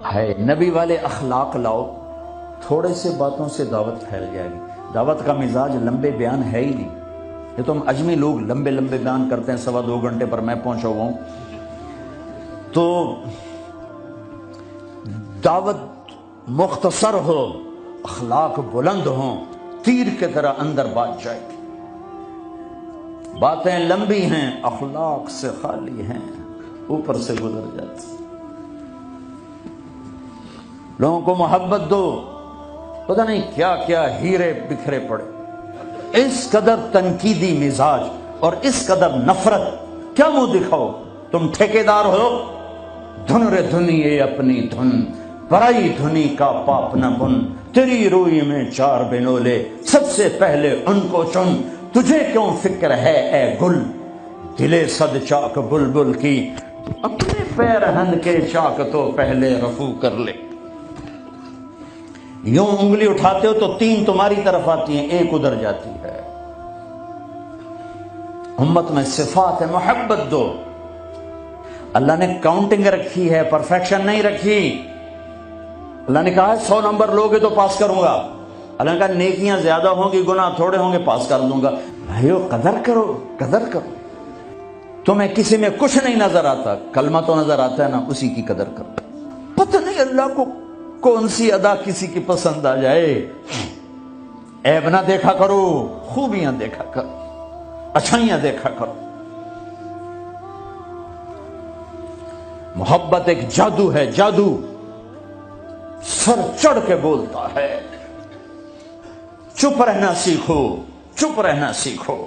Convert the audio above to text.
ہے نبی والے اخلاق لاؤ، تھوڑے سے باتوں سے دعوت پھیل جائے گی۔ دعوت کا مزاج لمبے بیان ہے ہی نہیں۔ یہ تو ہم اجمی لوگ لمبے لمبے بیان کرتے ہیں، 2.25 گھنٹے پر میں پہنچا ہوا ہوں۔ تو دعوت مختصر ہو، اخلاق بلند ہوں، تیر کی طرح اندر بات جائے گی۔ باتیں لمبی ہیں، اخلاق سے خالی ہیں، اوپر سے گزر جاتی۔ لوگوں کو محبت دو، پتہ نہیں کیا کیا ہیرے بکھرے پڑے۔ اس قدر تنقیدی مزاج اور اس قدر نفرت، کیا منہ دکھاؤ؟ تم ٹھیکیدار ہو؟ دھن رے دھنیے اپنی دھن، پرائی دھنی کا پاپ نہ بن، تیری روئی میں 4 بنولے، سب سے پہلے ان کو چن، تجھے کیوں فکر ہے اے گل، دلے صد چاک بلبل کی، اپنے پیرہن کے چاک تو پہلے رفو کر لے۔ یوں انگلی اٹھاتے ہو تو 3 تمہاری طرف آتی ہیں، 1 ادھر جاتی ہے۔ امت میں صفات محبت دو۔ اللہ نے کاؤنٹنگ رکھی ہے، پرفیکشن نہیں رکھی۔ اللہ نے کہا ہے 100 نمبر لوگے تو پاس کروں گا۔ اللہ نے کہا نیکیاں زیادہ ہوں گی، گناہ تھوڑے ہوں گے، پاس کر دوں گا۔ بھائیو قدر کرو، قدر کرو۔ تمہیں کسی میں کچھ نہیں نظر آتا، کلمہ تو نظر آتا ہے نا، اسی کی قدر کرو۔ پتہ نہیں اللہ کو کون سی ادا کسی کی پسند آ جائے۔ عیب نہ دیکھا کرو، خوبیاں دیکھا کرو، اچھائیاں دیکھا کرو۔ محبت ایک جادو ہے، جادو سر چڑھ کے بولتا ہے۔ چپ رہنا سیکھو، چپ رہنا سیکھو۔